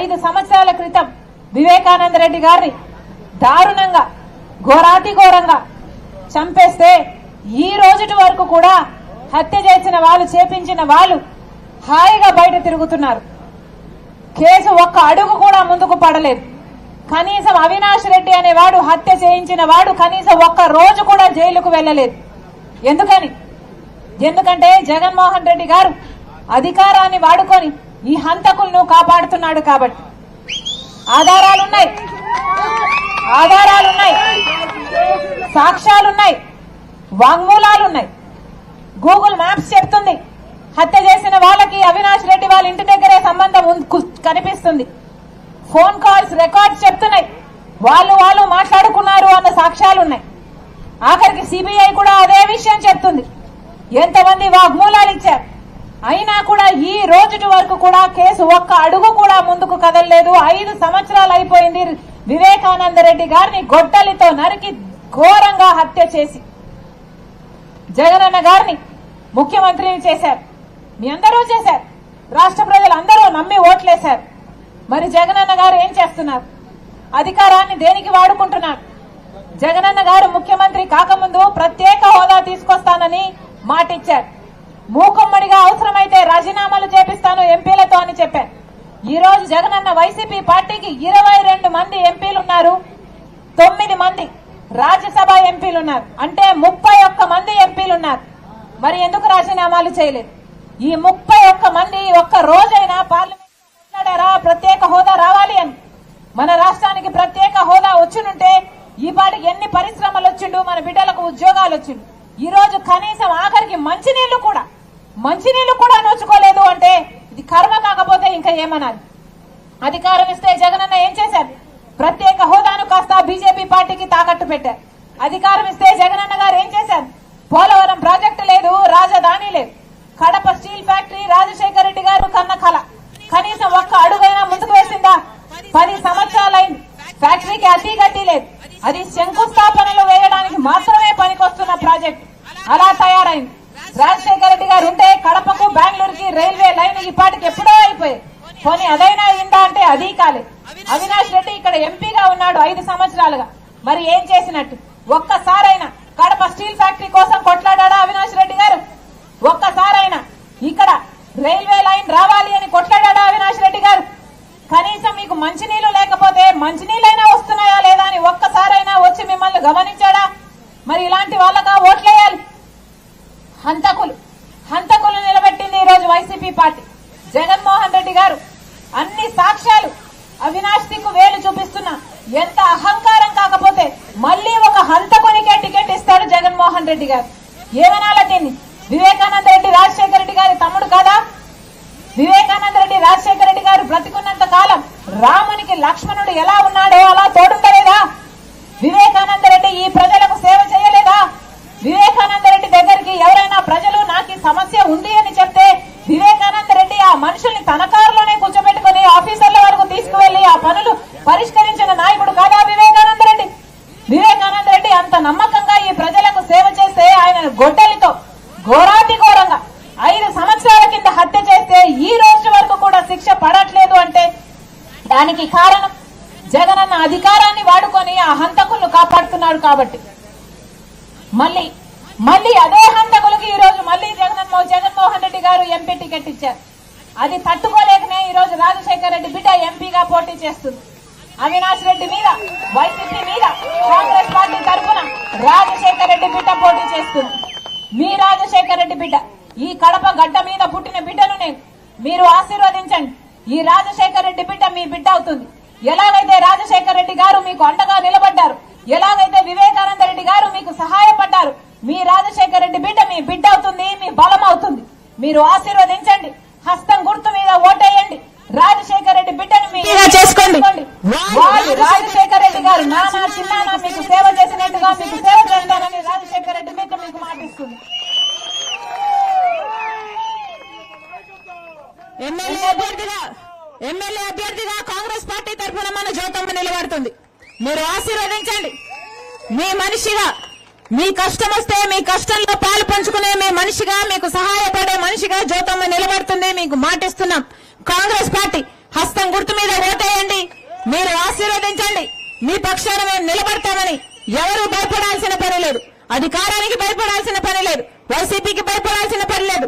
5 సంవత్సరాల క్రితం వివేకానంద రెడ్డి గారిని దారుణంగా ఘోరాతి ఘోరంగా చంపేస్తే ఈ రోజుటి వరకు కూడా హత్య చేసిన వాళ్ళు చేపించిన వాళ్ళు హాయిగా బయట తిరుగుతున్నారు. కేసు ఒక్క అడుగు కూడా ముందుకు పడలేదు. కనీసం అవినాష్ రెడ్డి అనేవాడు హత్య చేయించిన వాడు కనీసం ఒక్క రోజు కూడా జైలుకు వెళ్లలేదు. ఎందుకంటే జగన్మోహన్ రెడ్డి గారు అధికారాన్ని వాడుకొని ఈ హంతకులను కాపాడుతున్నాడు కాబట్టి. ఆధారాలున్నాయి, సాక్ష్యాలున్నాయి, వాంగ్మూలాలున్నాయి. గూగుల్ మ్యాప్స్ చెప్తుంది హత్య చేసిన వాళ్ళకి అవినాష్ రెడ్డి వాళ్ళ ఇంటి దగ్గరే సంబంధం కనిపిస్తుంది. ఫోన్ కాల్స్ రికార్డ్స్ చెప్తున్నాయి వాళ్ళు మాట్లాడుకున్నారు అన్న సాక్ష్యాలున్నాయి. ఆఖరికి సిబిఐ కూడా అదే విషయం చెప్తుంది. ఎంతమంది వాగ్మూలాలు ఇచ్చారు, అయినా కూడా ఈ రోజుటి వరకు కూడా కేసు ఒక్క అడుగు కూడా ముందుకు కదలలేదు. 5 సంవత్సరాలు అయిపోయింది వివేకానంద రెడ్డి గారిని గొడ్డలితో నరికి ఘోరంగా హత్య చేసి జగనన్న గారిని ముఖ్యమంత్రిని చేశారు. మీ అందరూ చేశారు, రాష్ట్ర ప్రజలందరూ నమ్మి ఓట్లేశారు. మరి జగనన్న గారు ఏం చేస్తున్నారు? అధికారాన్ని దేనికి వాడుకుంటున్నారు? జగనన్న గారు ముఖ్యమంత్రి కాకముందు ప్రత్యేక హోదా తీసుకొస్తానని మాటిచ్చారు. మూకుమ్మడిగా అవసరమైతే రాజీనామాలు చేపిస్తాను ఎంపీలతో అని చెప్పారు. ఈ రోజు జగనన్న వైసీపీ పార్టీకి 22 మంది ఎంపీలున్నారు, 9 మంది రాజ్యసభ ఎంపీలున్నారు, అంటే 31 మంది ఎంపీలున్నారు. మరి ఎందుకు రాజీనామాలు చేయలేదు? ఈ 31 మంది ఒక్క రోజైనా పార్లమెంట్ మాట్లాడారా ప్రత్యేక హోదా రావాలి అని? మన రాష్ట్రానికి ప్రత్యేక హోదా వచ్చినుంటే ఈ పాటికి ఎన్ని పరిశ్రమలు వచ్చిండు, మన బిడ్డలకు ఉద్యోగాలు వచ్చిండు. ఈ రోజు కనీసం ఆఖరికి మంచినీళ్లు కూడా నోచుకోలేదు అంటే ఇది కర్మ కాకపోతే ఇంకా ఏమనాలి? అధికారం ఇస్తే జగనన్న ఏం చేశారు? ప్రత్యేక హోదాను కాస్త బీజేపీ పార్టీకి తాకట్టు పెట్టారు. అధికారం ఇస్తే జగనన్న గారు ఏం చేశారు? పోలవరం ప్రాజెక్టు లేదు, రాజధాని లేదు. కడప స్టీల్ ఫ్యాక్టరీ రాజశేఖర రెడ్డి గారు కన్న కల కనీసం ఒక్క అడుగైనా ముందుకు వేసిందా? 10 సంవత్సరాలైంది, ఫ్యాక్టరీకి అతి గతి లేదు. అది శంకుస్థాపనలు వేయడానికి మాత్రమే పనికొస్తున్న ప్రాజెక్టు అలా తయారైంది. రాజశేఖర రెడ్డి గారు ఉంటే కడపకు బెంగళూరుకి రైల్వే లైన్ ఈ పాటికి ఎప్పుడో అయిపోయాయి. పోనీ అదైనా అయిందా అంటే అది కాలేదు. అవినాష్ రెడ్డి ఇక్కడ ఎంపీగా ఉన్నాడు 5 సంవత్సరాలుగా. మరి ఏం చేసినట్టు? ఒక్కసారైనా కడప స్టీల్ ఫ్యాక్టరీ కోసం కొట్లాడా అవినాష్ రెడ్డి గారు? ఒక్కసారైనా ఇక్కడ రైల్వే లైన్ రావాలి అని కొట్లాడా అవినాష్ రెడ్డి గారు? కనీసం మీకు మంచినీళ్లు లేకపోతే మంచినీళ్ళైనా వస్తున్నాయా లేదా అని ఒక్కసారైనా వచ్చి మిమ్మల్ని గమనించాడా? మరి ఇలాంటి వాళ్ళగా ఓట్లేయాలి? హంతకులు నిలబెట్టింది ఈ రోజు వైసీపీ పార్టీ. జగన్మోహన్ రెడ్డి గారు అన్ని సాక్ష్యాలు అవినాష్ దిక్కు వేలు చూపిస్తున్నా ఎంత అహంకారం కాకపోతే మళ్లీ ఒక హంతకునికే టికెట్ ఇస్తాడు జగన్మోహన్ రెడ్డి గారు. ఏమనాల దీన్ని? వివేకానంద రెడ్డి రాజశేఖర రెడ్డి గారి తమ్ముడు కాదా? వివేకానంద రెడ్డి రాజశేఖర రెడ్డి గారు బ్రతికున్నంత కాలం రామునికి లక్ష్మణుడు ఎలా ఉన్నాడో అలా తోడుంటలేదా? వివేకానంద రెడ్డి ఈ ప్రజలకు సేవ చేయలేదా? వివేకానంద రెడ్డి దగ్గరికి ఎవరైనా ప్రజలు నాకు సమస్య ఉంది అని చెప్తే వివేకానంద రెడ్డి ఆ మనుషుల్ని తన కారులోనే కూర్చోబెట్టుకుని ఆఫీసర్ల వరకు తీసుకువెళ్లి ఆ పనులు పరిష్కరించిన నాయకుడు కాదా వివేకానంద రెడ్డి? వివేకానంద రెడ్డి అంత నమ్మకంగా ఈ ప్రజలకు సేవ చేస్తే ఆయన గొడ్డలితో ఘోరాతి ఘోరంగా 5 సంవత్సరాల కింద హత్య చేస్తే ఈ రోజు వరకు కూడా శిక్ష పడట్లేదు అంటే దానికి కారణం జగనన్న అధికారాన్ని వాడుకొని ఆ హంతకులను కాపాడుతున్నాడు కాబట్టి. మళ్ళీ అదే హంతకులకి ఈ రోజు మళ్ళీ జగన్మోహన్ రెడ్డి గారు ఎంపీ టికెట్ ఇచ్చారు. అది తట్టుకోలేకనే ఈ రోజు రాజశేఖర రెడ్డి బిడ్డ ఎంపీగా పోటీ చేస్తుంది. అవినాష్ రెడ్డి మీద, వైసీపీ మీద కాంగ్రెస్ పార్టీ తరఫున రాజశేఖర రెడ్డి బిడ్డ పోటీ చేస్తుంది. మీ రాజశేఖర రెడ్డి బిడ్డ, ఈ కడప గడ్డ మీద పుట్టిన బిడ్డను మీరు ఆశీర్వదించండి. ఈ రాజశేఖర రెడ్డి బిడ్డ మీ బిడ్డ అవుతుంది. ఎలాగైతే రాజశేఖర రెడ్డి గారు మీకు అండగా నిలబడ్డారు, ఎలాగైతే వివేకానంద రెడ్డి గారు మీకు సహాయపడ్డారు, మీ రాజశేఖర రెడ్డి బిడ్డ మీ బిడ్డ అవుతుంది, మీ బలం అవుతుంది. మీరు ఆశీర్వదించండి, హస్తం గుర్తు మీద ఓటేయండి, రాజశేఖర రెడ్డి బిడ్డను మీగా చేసుకోండి. వాళ్ళు రాజశేఖర రెడ్డి గారు నానా చిన్నానా మీకు సేవ చేసినట్టుగా మీకు సేవ చేస్తానని రాజశేఖర రెడ్డి బిడ్డ మీకు మాటిస్తుంది. ఎమ్మెల్యే అభ్యర్థిగా కాంగ్రెస్ పార్టీ తరఫున మన జ్యోతమ్మ నిలబడుతుంది. మీరు ఆశీర్వదించండి. మీ మనిషిగా, మీ కష్టం వస్తే మీ కష్టంలో పాలు పంచుకునే మీ మనిషిగా, మీకు సహాయపడే మనిషిగా జ్యోతమ్మ నిలబడుతుంది. మీకు మాటిస్తున్నాం. కాంగ్రెస్ పార్టీ హస్తం గుర్తు మీద ఓటేయండి, మీరు ఆశీర్వదించండి, మీ పక్షాన మేము నిలబడతామని ఎవరు భయపడాల్సిన పని లేదు. అధికారానికి భయపడాల్సిన పని లేదు, వైసీపీకి భయపడాల్సిన పని లేదు,